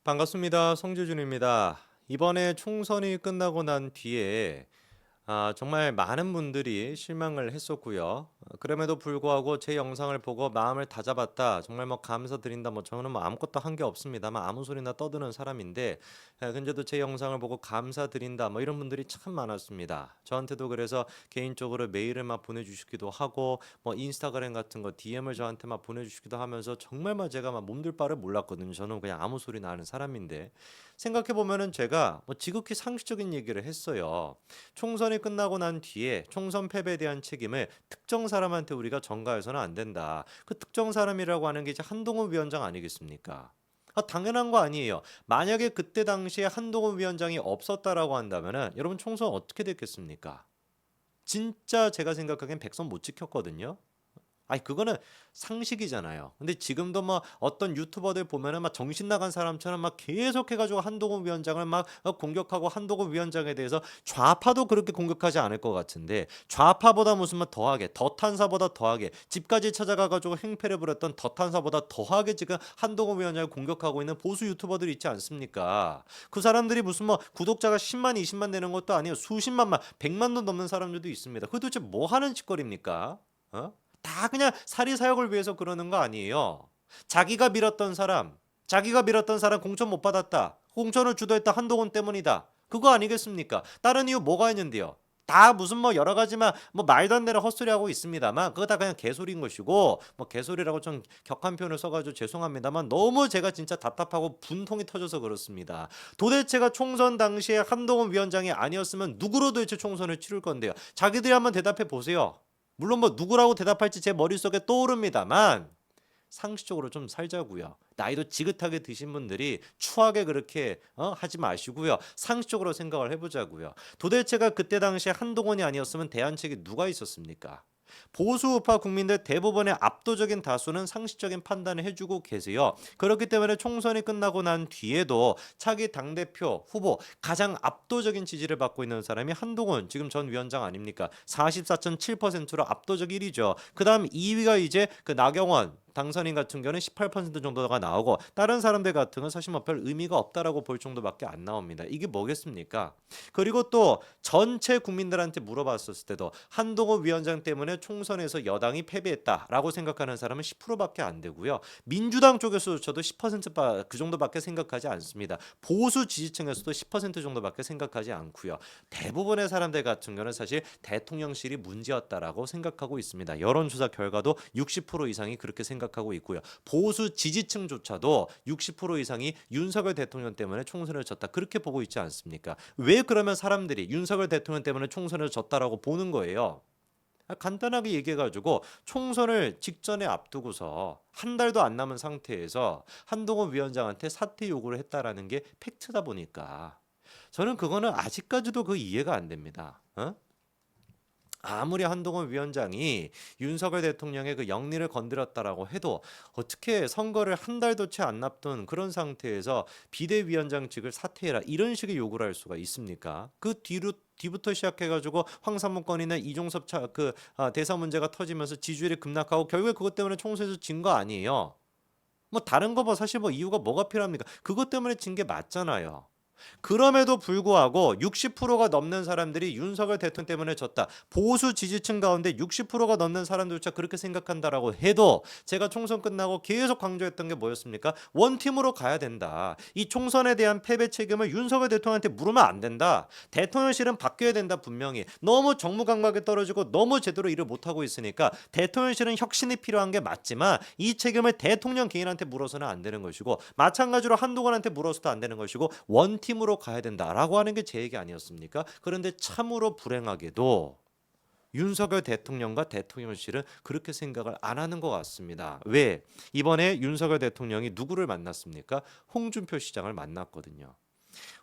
반갑습니다. 송재준입니다. 이번에 총선이 끝나고 난 뒤에 정말 많은 분들이 실망을 했었고요. 그럼에도 불구하고 제 영상을 보고 마음을 다잡았다. 정말 뭐 감사드린다. 뭐 저는 뭐 아무것도 한 게 없습니다만 아무 소리나 떠드는 사람인데 근데도 제 영상을 보고 감사드린다. 뭐 이런 분들이 참 많았습니다. 저한테도 그래서 개인적으로 메일을 막 보내주시기도 하고 뭐 인스타그램 같은 거 DM을 저한테 막 보내주시기도 하면서 정말 막 제가 막 몸둘 바를 몰랐거든요. 저는 그냥 아무 소리나 하는 사람인데 생각해 보면은 제가 뭐 지극히 상식적인 얘기를 했어요. 총선이 끝나고 난 뒤에 총선 패배에 대한 책임을 특정 사람한테 우리가 전가해서는 안 된다. 그 특정 사람이라고 하는 게 이제 한동훈 위원장 아니겠습니까? 당연한 거 아니에요. 만약에 그때 당시에 한동훈 위원장이 없었다라고 한다면은 여러분 총선 어떻게 됐겠습니까? 진짜 제가 생각하기엔 백선 못 지켰거든요. 아니 그거는 상식이잖아요. 근데 지금도 뭐 어떤 유튜버들 보면은 막 정신 나간 사람처럼 막 계속해 가지고 한동훈 위원장을 막 공격하고 한동훈 위원장에 대해서 좌파도 그렇게 공격하지 않을 것 같은데 좌파보다 무슨 막 더하게 덧한사보다 더하게 집까지 찾아가 가지고 행패를 부렸던 덧한사보다 더하게 지금 한동훈 위원장을 공격하고 있는 보수 유튜버들이 있지 않습니까? 그 사람들이 무슨 뭐 구독자가 10만 20만 되는 것도 아니에요. 수십만만 100만도 넘는 사람들도 있습니다. 그 도대체 뭐 하는 짓거리입니까? 어? 다 그냥 사리사욕을 위해서 그러는 거 아니에요. 자기가 밀었던 사람 공천 못 받았다. 공천을 주도했다 한동훈 때문이다. 그거 아니겠습니까? 다른 이유 뭐가 있는데요? 다 무슨 뭐 여러 가지만 뭐 말도 안 되는 헛소리 하고 있습니다만 그거 다 그냥 개소리인 것이고 뭐 개소리라고 좀 격한 표현을 써가지고 죄송합니다만 너무 제가 진짜 답답하고 분통이 터져서 그렇습니다. 도대체가 총선 당시에 한동훈 위원장이 아니었으면 누구로 도대체 총선을 치를 건데요? 자기들이 한번 대답해 보세요. 물론 뭐 누구라고 대답할지 제 머릿속에 떠오릅니다만 상식적으로 좀 살자고요. 나이도 지긋하게 드신 분들이 추하게 그렇게 하지 마시고요. 상식적으로 생각을 해보자고요. 도대체가 그때 당시에 한동훈이 아니었으면 대안책이 누가 있었습니까? 보수 우파 국민들 대부분의 압도적인 다수는 상식적인 판단을 해주고 계세요. 그렇기 때문에 총선이 끝나고 난 뒤에도 차기 당대표 후보 가장 압도적인 지지를 받고 있는 사람이 한동훈 지금 전 위원장 아닙니까? 44.7%로 압도적 1위죠. 그 다음 2위가 이제 그 나경원 당선인 같은 경우는 18% 정도가 나오고 다른 사람들 같은 경우는 사실 뭐 별 의미가 없다라고 볼 정도밖에 안 나옵니다. 이게 뭐겠습니까? 그리고 또 전체 국민들한테 물어봤었을 때도 한동훈 위원장 때문에 총선에서 여당이 패배했다라고 생각하는 사람은 10%밖에 안 되고요. 민주당 쪽에서조차도 10%그 정도밖에 생각하지 않습니다. 보수 지지층에서도 10% 정도밖에 생각하지 않고요. 대부분의 사람들 같은 경우는 사실 대통령실이 문제였다라고 생각하고 있습니다. 여론조사 결과도 60% 이상이 그렇게 생각하고 있고요. 보수 지지층조차도 60% 이상이 윤석열 대통령 때문에 총선을 졌다 그렇게 보고 있지 않습니까? 왜 그러면 사람들이 윤석열 대통령 때문에 총선을 졌다라고 보는 거예요? 간단하게 얘기해가지고 총선을 직전에 앞두고서 한 달도 안 남은 상태에서 한동훈 위원장한테 사퇴 요구를 했다라는 게 팩트다 보니까 저는 그거는 아직까지도 그 이해가 안 됩니다. 아무리 한동훈 위원장이 윤석열 대통령의 그 영리를 건드렸다라고 해도 어떻게 선거를 한 달도 채 안 앞둔 그런 상태에서 비대위원장직을 사퇴해라 이런 식의 요구를 할 수가 있습니까? 그 뒤부터 시작해가지고 황산무 건이나 이종섭 대사 문제가 터지면서 지지율이 급락하고 결국에 그것 때문에 총선에서 진 거 아니에요? 뭐 다른 거 뭐 사실 뭐 이유가 뭐가 필요합니까? 그것 때문에 진 게 맞잖아요. 그럼에도 불구하고 60%가 넘는 사람들이 윤석열 대통령 때문에 졌다. 보수 지지층 가운데 60%가 넘는 사람들조차 그렇게 생각한다라고 해도 제가 총선 끝나고 계속 강조했던 게 뭐였습니까? 원팀으로 가야 된다. 이 총선에 대한 패배 책임을 윤석열 대통령한테 물으면 안 된다. 대통령실은 바뀌어야 된다 분명히. 너무 정무감각에 떨어지고 너무 제대로 일을 못하고 있으니까 대통령실은 혁신이 필요한 게 맞지만 이 책임을 대통령 개인한테 물어서는 안 되는 것이고 마찬가지로 한동훈한테 물어서도 안 되는 것이고 원팀으로 가야 된다라고 하는 게 제 얘기 아니었습니까? 그런데 참으로 불행하게도 윤석열 대통령과 대통령실은 그렇게 생각을 안 하는 것 같습니다. 왜? 이번에 윤석열 대통령이 누구를 만났습니까? 홍준표 시장을 만났거든요.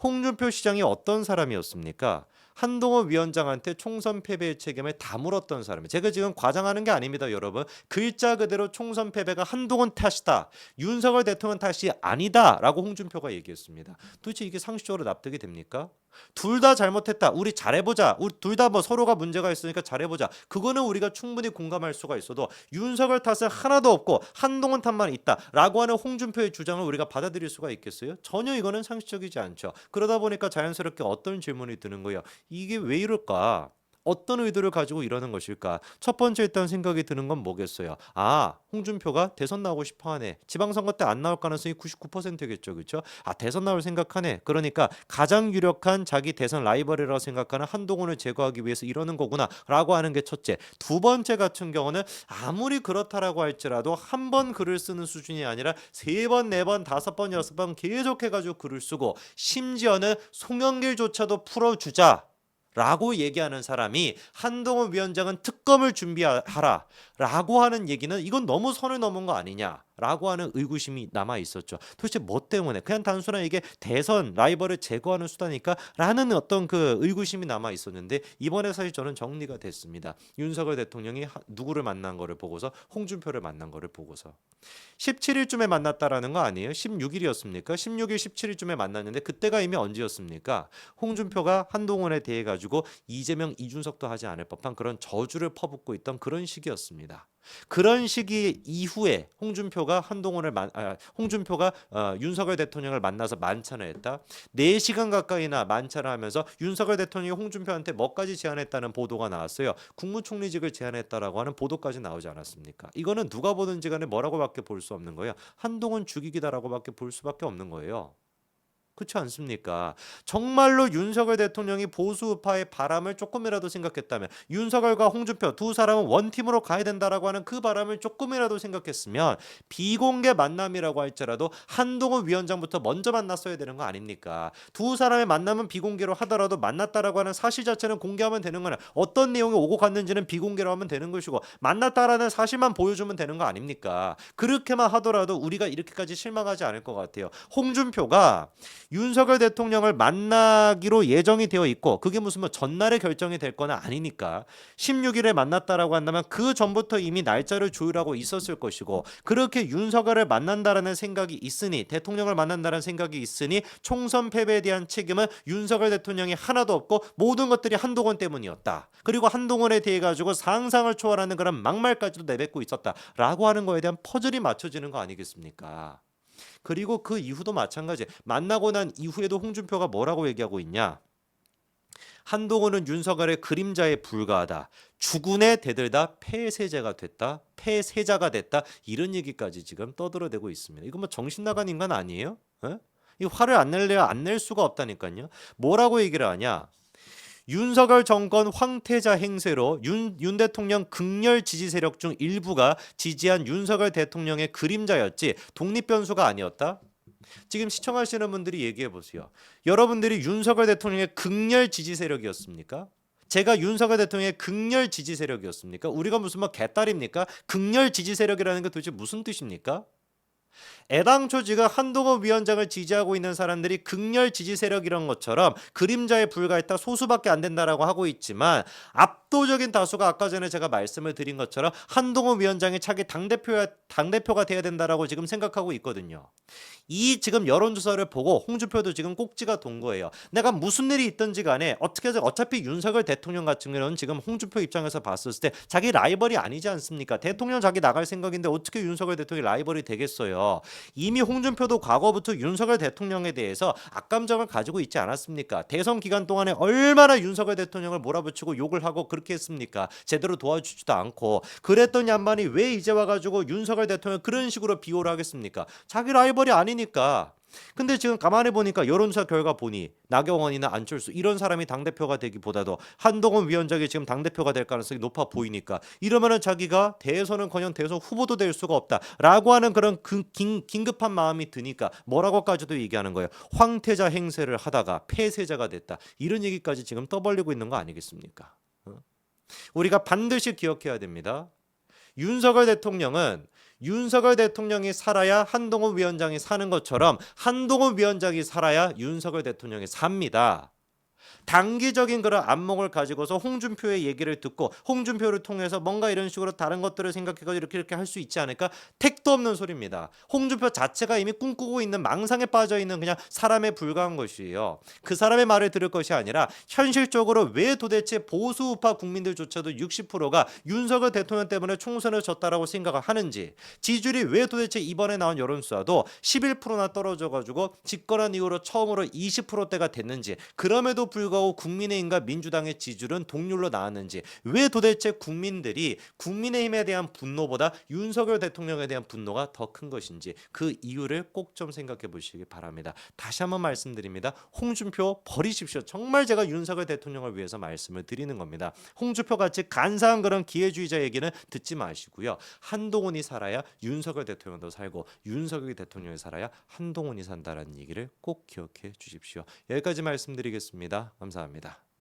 홍준표 시장이 어떤 사람이었습니까? 한동훈 위원장한테 총선 패배의 책임을 다 물었던 사람이. 제가 지금 과장하는 게 아닙니다, 여러분. 글자 그대로 총선 패배가 한동훈 탓이다. 윤석열 대통령 탓이 아니다라고 홍준표가 얘기했습니다. 도대체 이게 상식적으로 납득이 됩니까? 둘 다 잘못했다. 우리 잘해보자. 우리 둘 다 뭐 서로가 문제가 있으니까 잘해보자. 그거는 우리가 충분히 공감할 수가 있어도 윤석열 탓은 하나도 없고 한동훈 탓만 있다라고 하는 홍준표의 주장을 우리가 받아들일 수가 있겠어요? 전혀 이거는 상식적이지 않죠. 그러다 보니까 자연스럽게 어떤 질문이 드는 거예요. 이게 왜 이럴까? 어떤 의도를 가지고 이러는 것일까? 첫 번째 일단 생각이 드는 건 뭐겠어요? 아, 홍준표가 대선 나오고 싶어 하네. 지방선거 때 안 나올 가능성이 99%겠죠. 그렇죠? 아, 대선 나올 생각하네. 그러니까 가장 유력한 자기 대선 라이벌이라고 생각하는 한동훈을 제거하기 위해서 이러는 거구나라고 하는 게 첫째. 두 번째 같은 경우는 아무리 그렇다라고 할지라도 한 번 글을 쓰는 수준이 아니라 세 번, 네 번, 다섯 번, 여섯 번 계속해가지고 글을 쓰고 심지어는 송영길조차도 풀어주자. 라고 얘기하는 사람이 한동훈 위원장은 특검을 준비하라 라고 하는 얘기는 이건 너무 선을 넘은 거 아니냐 라고 하는 의구심이 남아 있었죠. 도대체 뭐 때문에? 그냥 단순한 이게 대선 라이벌을 제거하는 수단일까? 라는 어떤 그 의구심이 남아 있었는데 이번에 사실 저는 정리가 됐습니다. 윤석열 대통령이 누구를 만난 거를 보고서 홍준표를 만난 거를 보고서 17일쯤에 만났다라는 거 아니에요? 16일이었습니까? 16일 17일쯤에 만났는데 그때가 이미 언제였습니까? 홍준표가 한동훈에 대해 가지고 이재명 이준석도 하지 않을 법한 그런 저주를 퍼붓고 있던 그런 시기였습니다. 그런 시기 이후에 홍준표가 윤석열 대통령을 만나서 만찬을 했다. 4시간 가까이나 만찬을 하면서 윤석열 대통령이 홍준표한테 뭐까지 제안했다는 보도가 나왔어요. 국무총리직을 제안했다라고 하는 보도까지 나오지 않았습니까? 이거는 누가 보든지 간에 뭐라고밖에 볼 수 없는 거예요. 한동훈 죽이기다라고밖에 볼 수밖에 없는 거예요. 그렇지 않습니까? 정말로 윤석열 대통령이 보수파의 바람을 조금이라도 생각했다면 윤석열과 홍준표 두 사람은 원팀으로 가야 된다라고 하는 그 바람을 조금이라도 생각했으면 비공개 만남이라고 할지라도 한동훈 위원장부터 먼저 만났어야 되는 거 아닙니까? 두 사람의 만남은 비공개로 하더라도 만났다라고 하는 사실 자체는 공개하면 되는 거냐? 어떤 내용이 오고 갔는지는 비공개로 하면 되는 것이고 만났다라는 사실만 보여주면 되는 거 아닙니까? 그렇게만 하더라도 우리가 이렇게까지 실망하지 않을 것 같아요. 홍준표가 윤석열 대통령을 만나기로 예정이 되어 있고 그게 무슨 뭐 전날에 결정이 될 거는 아니니까 16일에 만났다라고 한다면 그 전부터 이미 날짜를 조율하고 있었을 것이고 그렇게 윤석열을 만난다라는 생각이 있으니 대통령을 만난다는 생각이 있으니 총선 패배에 대한 책임은 윤석열 대통령이 하나도 없고 모든 것들이 한동훈 때문이었다. 그리고 한동훈에 대해 가지고 상상을 초월하는 그런 막말까지도 내뱉고 있었다라고 하는 거에 대한 퍼즐이 맞춰지는 거 아니겠습니까? 그리고 그 이후도 마찬가지. 만나고 난 이후에도 홍준표가 뭐라고 얘기하고 있냐? 한동훈은 윤석열의 그림자에 불과하다. 주군에 대들다 폐세자가 됐다. 폐세자가 됐다. 이런 얘기까지 지금 떠들어대고 있습니다. 이거 뭐 정신 나간 인간 아니에요? 에? 이 화를 안 낼래야 안 낼 수가 없다니까요. 뭐라고 얘기를 하냐? 윤석열 정권 황태자 행세로 윤 대통령 극렬 지지 세력 중 일부가 지지한 윤석열 대통령의 그림자였지 독립 변수가 아니었다. 지금 시청하시는 분들이 얘기해 보세요. 여러분들이 윤석열 대통령의 극렬 지지 세력이었습니까? 제가 윤석열 대통령의 극렬 지지 세력이었습니까? 우리가 무슨 뭐 개딸입니까? 극렬 지지 세력이라는 게 도대체 무슨 뜻입니까? 애당초 지금 한동훈 위원장을 지지하고 있는 사람들이 극렬 지지 세력 이런 것처럼 그림자에 불과했다 소수밖에 안 된다라고 하고 있지만 압도적인 다수가 아까 전에 제가 말씀을 드린 것처럼 한동훈 위원장이 차기 당대표가 돼야 된다라고 지금 생각하고 있거든요. 이 지금 여론조사를 보고 홍준표도 지금 꼭지가 돈 거예요. 내가 무슨 일이 있든지 간에 어차피 윤석열 대통령 같은 경우는 지금 홍준표 입장에서 봤을 때 자기 라이벌이 아니지 않습니까? 대통령 자기 나갈 생각인데 어떻게 윤석열 대통령이 라이벌이 되겠어요? 이미 홍준표도 과거부터 윤석열 대통령에 대해서 악감정을 가지고 있지 않았습니까? 대선 기간 동안에 얼마나 윤석열 대통령을 몰아붙이고 욕을 하고 그렇게 했습니까? 제대로 도와주지도 않고 그랬던 양반이 왜 이제 와가지고 윤석열 대통령 그런 식으로 비호를 하겠습니까? 자기 라이벌이 아니니까. 근데 지금 가만히 보니까 여론조사 결과 보니 나경원이나 안철수 이런 사람이 당대표가 되기보다도 한동훈 위원장이 지금 당대표가 될 가능성이 높아 보이니까 이러면은 자기가 대선은커녕 대선 후보도 될 수가 없다라고 하는 그런 긴급한 마음이 드니까 뭐라고까지도 얘기하는 거예요. 황태자 행세를 하다가 폐세자가 됐다. 이런 얘기까지 지금 떠벌리고 있는 거 아니겠습니까? 우리가 반드시 기억해야 됩니다. 윤석열 대통령이 살아야 한동훈 위원장이 사는 것처럼 한동훈 위원장이 살아야 윤석열 대통령이 삽니다. 단기적인 그런 안목을 가지고서 홍준표의 얘기를 듣고 홍준표를 통해서 뭔가 이런 식으로 다른 것들을 생각해서 이렇게 할 수 있지 않을까? 택도 없는 소리입니다. 홍준표 자체가 이미 꿈꾸고 있는 망상에 빠져 있는 그냥 사람에 불과한 것이에요. 그 사람의 말을 들을 것이 아니라 현실적으로 왜 도대체 보수 우파 국민들조차도 60%가 윤석열 대통령 때문에 총선을 졌다라고 생각을 하는지, 지지율이 왜 도대체 이번에 나온 여론조사도 11%나 떨어져가지고 집권한 이후로 처음으로 20%대가 됐는지, 그럼에도 불구하고 국민의힘과 민주당의 지지율은 동률로 나왔는지, 왜 도대체 국민들이 국민의힘에 대한 분노보다 윤석열 대통령에 대한 분노가 더 큰 것인지, 그 이유를 꼭 좀 생각해 보시기 바랍니다. 다시 한번 말씀드립니다. 홍준표 버리십시오. 정말 제가 윤석열 대통령을 위해서 말씀을 드리는 겁니다. 홍준표 같이 간사한 그런 기회주의자 얘기는 듣지 마시고요. 한동훈이 살아야 윤석열 대통령도 살고, 윤석열 대통령이 살아야 한동훈이 산다라는 얘기를 꼭 기억해 주십시오. 여기까지 말씀드리겠습니다. 감사합니다.